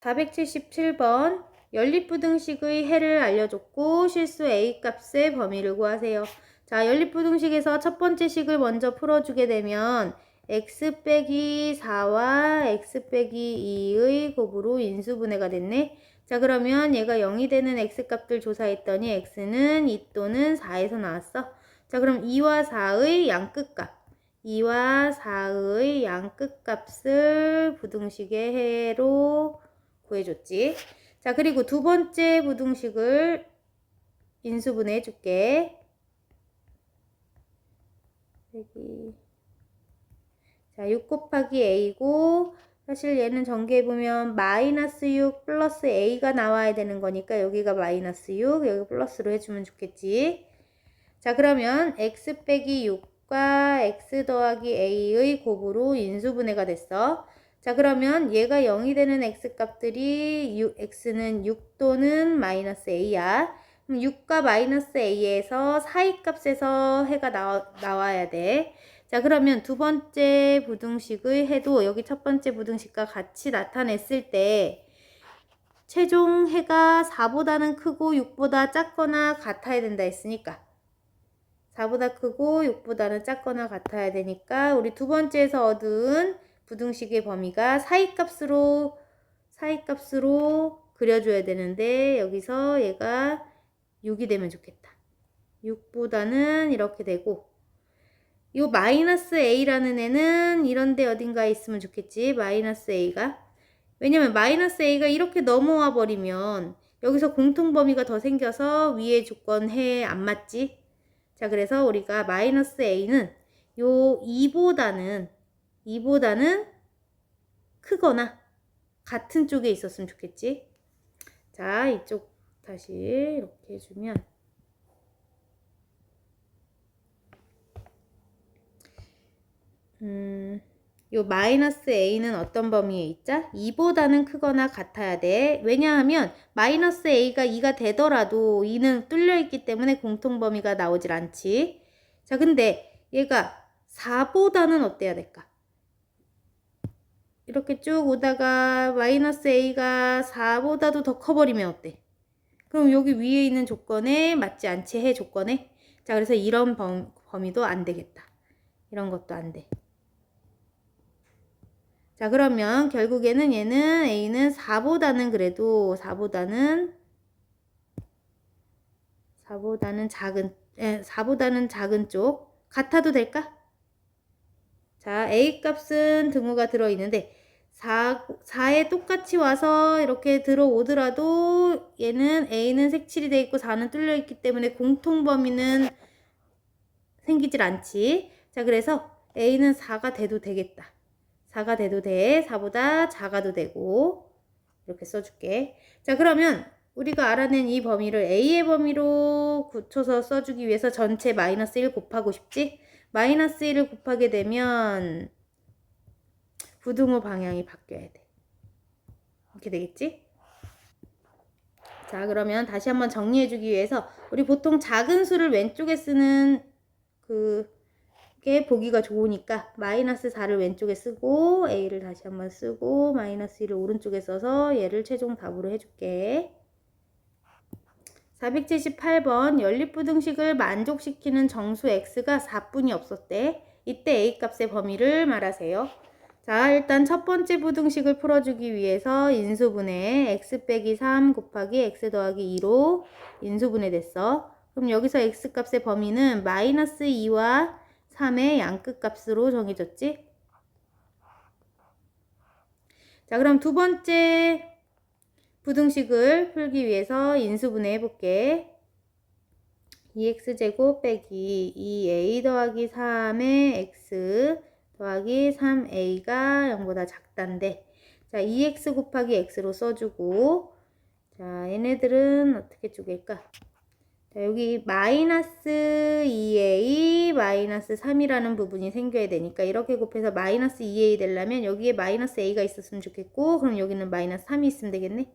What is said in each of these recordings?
477번 연립부등식의 해를 알려줬고 실수 A 값의 범위를 구하세요. 자, 연립부등식에서 첫 번째 식을 먼저 풀어주게 되면 x 빼기 4와 x 빼기 2의 곱으로 인수분해가 됐네. 자, 그러면 얘가 0이 되는 x 값들 조사했더니 x는 2 또는 4에서 나왔어. 자, 그럼 2와 4의 양끝값 2와 4의 양끝값을 부등식의 해로 구해줬지. 자, 그리고 두 번째 부등식을 인수분해 해줄게. 자, 6 곱하기 a고 사실 얘는 전개해보면 마이너스 6 플러스 a가 나와야 되는 거니까 여기가 마이너스 6 여기 플러스로 해주면 좋겠지. 자, 그러면 x 빼기 6과 x 더하기 a의 곱으로 인수분해가 됐어. 자, 그러면 얘가 0이 되는 x 값들이 x는 6 또는 마이너스 a야. 그럼 6과 마이너스 a에서 사이 값에서 해가 나와야 돼. 자, 그러면 두 번째 부등식의 해도 여기 첫 번째 부등식과 같이 나타냈을 때 최종 해가 4보다는 크고 6보다 작거나 같아야 된다 했으니까 4보다 크고 6보다는 작거나 같아야 되니까 우리 두 번째에서 얻은 부등식의 범위가 사이값으로 그려줘야 되는데 여기서 얘가 6이 되면 좋겠다. 6보다는 이렇게 되고 요 마이너스 a라는 애는 이런데 어딘가에 있으면 좋겠지. 마이너스 a가 왜냐면 마이너스 a가 이렇게 넘어와 버리면 여기서 공통범위가 더 생겨서 위에 조건 해 안 맞지. 자, 그래서 우리가 마이너스 a는 요 2보다는 크거나 같은 쪽에 있었으면 좋겠지. 자, 이쪽 다시 이렇게 해주면 요 마이너스 a는 어떤 범위에 있자? 2보다는 크거나 같아야 돼. 왜냐하면 마이너스 a가 2가 되더라도 2는 뚫려 있기 때문에 공통범위가 나오질 않지. 자, 근데 얘가 4보다는 어때야 될까? 이렇게 쭉 오다가 마이너스 a가 4보다도 더 커버리면 어때? 그럼 여기 위에 있는 조건에 맞지 않지? 해 조건에. 자, 그래서 이런 범위도 안 되겠다. 이런 것도 안 돼. 자, 그러면 결국에는 얘는 a는 4보다는 그래도 4보다는 작은 쪽 같아도 될까? 자, a 값은 등호가 들어있는데 4에 똑같이 와서 이렇게 들어오더라도 얘는 a는 색칠이 돼 있고 4는 뚫려 있기 때문에 공통범위는 생기질 않지. 자, 그래서 a는 4가 돼도 되겠다. 4가 돼도 돼. 4보다 작아도 되고 이렇게 써줄게. 자, 그러면 우리가 알아낸 이 범위를 a의 범위로 굳혀서 써주기 위해서 전체 마이너스 1 곱하고 싶지? 마이너스 1을 곱하게 되면 부등호 방향이 바뀌어야 돼. 이렇게 되겠지? 자, 그러면 다시 한번 정리해주기 위해서 우리 보통 작은 수를 왼쪽에 쓰는 그게 보기가 좋으니까 마이너스 4를 왼쪽에 쓰고 a를 다시 한번 쓰고 마이너스 1을 오른쪽에 써서 얘를 최종 답으로 해줄게. 478번 연립부등식을 만족시키는 정수 x가 4뿐이 없었대. 이때 a 값의 범위를 말하세요. 자, 일단 첫 번째 부등식을 풀어주기 위해서 인수분해 x 빼기 3 곱하기 x 더하기 2로 인수분해 됐어. 그럼 여기서 x 값의 범위는 마이너스 2와 3의 양끝 값으로 정해졌지? 자, 그럼 두 번째 부등식을 풀기 위해서 인수분해 해볼게. 2x제곱 빼기 2a 더하기 3의 x 더하기 3a가 0보다 작단데 자, 2x 곱하기 x로 써주고 자, 얘네들은 어떻게 쪼갤까? 자, 여기 마이너스 2a 마이너스 3이라는 부분이 생겨야 되니까 이렇게 곱해서 마이너스 2a 되려면 여기에 마이너스 a가 있었으면 좋겠고 그럼 여기는 마이너스 3이 있으면 되겠네?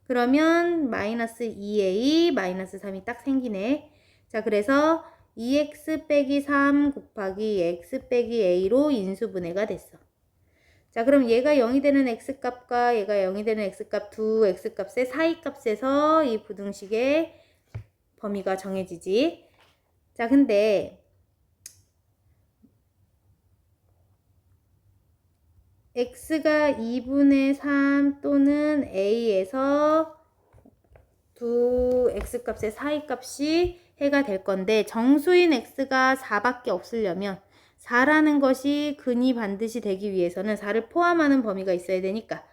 그러면 마이너스 2a 마이너스 3이 딱 생기네. 자, 그래서 2x 빼기 3 곱하기 x 빼기 a로 인수분해가 됐어. 자, 그럼 얘가 0이 되는 x값과 얘가 0이 되는 x값 두 x값의 사이값에서 이 부등식의 범위가 정해지지. 자, 근데 x가 2분의 3 또는 a에서 두 x값의 사이값이 해가 될 건데 정수인 x가 4밖에 없으려면 4라는 것이 근이 반드시 되기 위해서는 4를 포함하는 범위가 있어야 되니까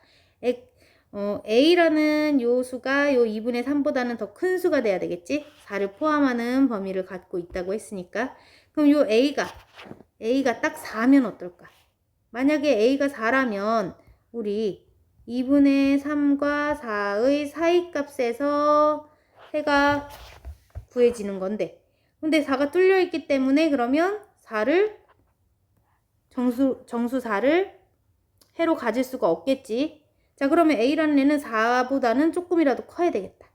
a라는 요 수가 요 2분의 3보다는 더 큰 수가 돼야 되겠지. 4를 포함하는 범위를 갖고 있다고 했으니까. 그럼 요 a가 딱 4면 어떨까? 만약에 a가 4라면 우리 2분의 3과 4의 사이값에서 해가 구해지는 건데, 근데 4가 뚫려 있기 때문에 그러면 4를 정수 4를 해로 가질 수가 없겠지. 자, 그러면 a라는 애는 4보다는 조금이라도 커야 되겠다.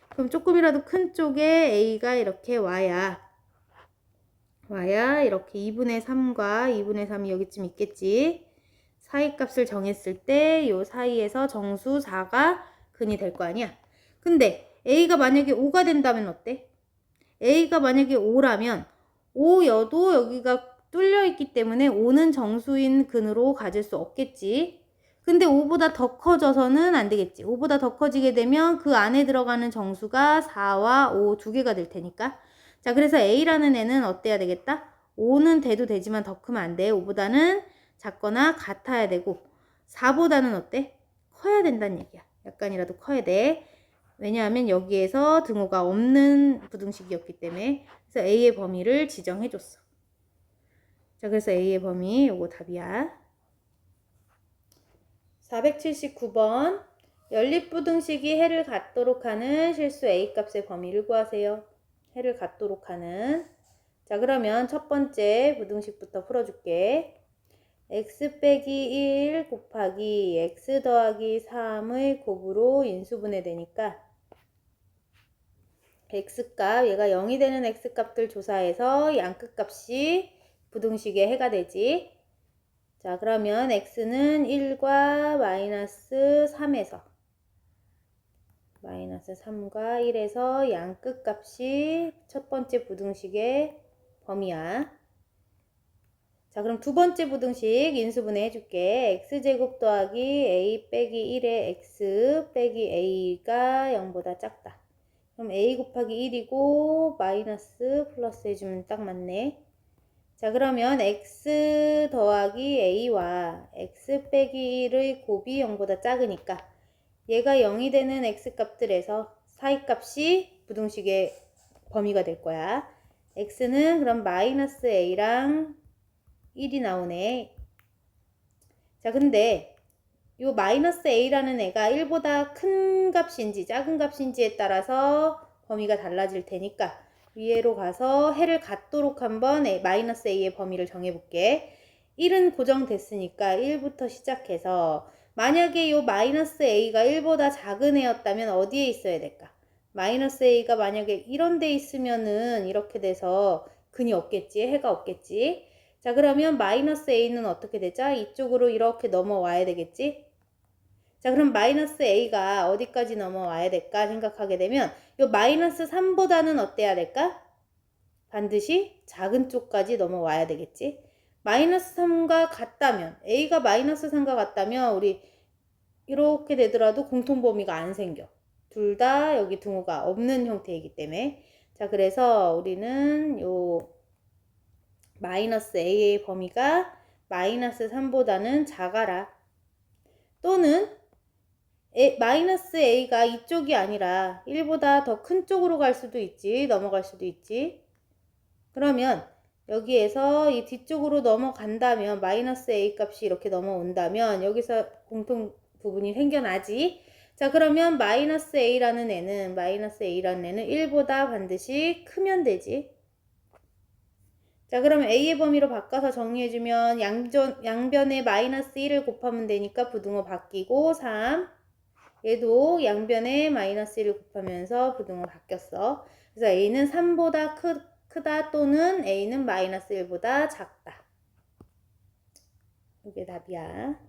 그럼 조금이라도 큰 쪽에 a가 이렇게 와야 이렇게 2분의 3과 2분의 3이 여기쯤 있겠지. 사이값을 정했을 때 요 사이에서 정수 4가 근이 될 거 아니야. 근데 a가 만약에 5가 된다면 어때? a가 만약에 5라면 5여도 여기가 뚫려 있기 때문에 5는 정수인 근으로 가질 수 없겠지. 근데 5보다 더 커져서는 안 되겠지. 5보다 더 커지게 되면 그 안에 들어가는 정수가 4와 5 두 개가 될 테니까. 자, 그래서 a라는 애는 어때야 되겠다? 5는 돼도 되지만 더 크면 안 돼. 5보다는 작거나 같아야 되고 4보다는 어때? 커야 된다는 얘기야. 약간이라도 커야 돼. 왜냐하면 여기에서 등호가 없는 부등식이었기 때문에. 그래서 a의 범위를 지정해 줬어. 자, 그래서 a의 범위 요거 답이야. 479번 연립부등식이 해를 갖도록 하는 실수 a값의 범위를 구하세요. 해를 갖도록 하는. 자, 그러면 첫 번째 부등식부터 풀어줄게. x 빼기 1 곱하기 x 더하기 3의 곱으로 인수분해 되니까 x값, 얘가 0이 되는 x값들 조사해서 양끝값이 부등식의 해가 되지. 자, 그러면 x는 1과 마이너스 3에서 마이너스 3과 1에서 양끝값이 첫 번째 부등식의 범위야. 자, 그럼 두 번째 부등식 인수분해 해줄게. x제곱 더하기 a 빼기 1의 x 빼기 a가 0보다 작다. 그럼 a 곱하기 1이고 마이너스 플러스 해주면 딱 맞네. 자, 그러면 x 더하기 a와 x 빼기 1의 곱이 0보다 작으니까 얘가 0이 되는 x값들에서 사이값이 부등식의 범위가 될 거야. x는 그럼 마이너스 a랑 1이 나오네. 자, 근데 요 마이너스 a라는 애가 1보다 큰 값인지 작은 값인지에 따라서 범위가 달라질 테니까 위로 가서 해를 갖도록 한번 마이너스 a의 범위를 정해볼게. 1은 고정됐으니까 1부터 시작해서 만약에 요 마이너스 a가 1보다 작은 애였다면 어디에 있어야 될까? 마이너스 a가 만약에 이런 데 있으면은 이렇게 돼서 근이 없겠지. 해가 없겠지. 자, 그러면 마이너스 a는 어떻게 되죠? 이쪽으로 이렇게 넘어와야 되겠지? 자, 그럼 마이너스 a가 어디까지 넘어와야 될까 생각하게 되면 요 마이너스 3보다는 어때야 될까? 반드시 작은 쪽까지 넘어와야 되겠지? 마이너스 3과 같다면 a가 마이너스 3과 같다면 우리 이렇게 되더라도 공통범위가 안 생겨. 둘 다 여기 등호가 없는 형태이기 때문에. 자, 그래서 우리는 요 마이너스 a의 범위가 마이너스 3보다는 작아라. 또는 마이너스 a가 이쪽이 아니라 1보다 더 큰 쪽으로 갈 수도 있지. 넘어갈 수도 있지. 그러면 여기에서 이 뒤쪽으로 넘어간다면 마이너스 a 값이 이렇게 넘어온다면 여기서 공통 부분이 생겨나지. 자, 그러면 마이너스 a라는 애는 1보다 반드시 크면 되지. 자, 그러면 a의 범위로 바꿔서 정리해주면 양변에 마이너스 1을 곱하면 되니까 부등호 바뀌고 3. 얘도 양변에 마이너스 1을 곱하면서 부등호 바뀌었어. 그래서 a는 3보다 크다 또는 a는 마이너스 1보다 작다. 이게 답이야.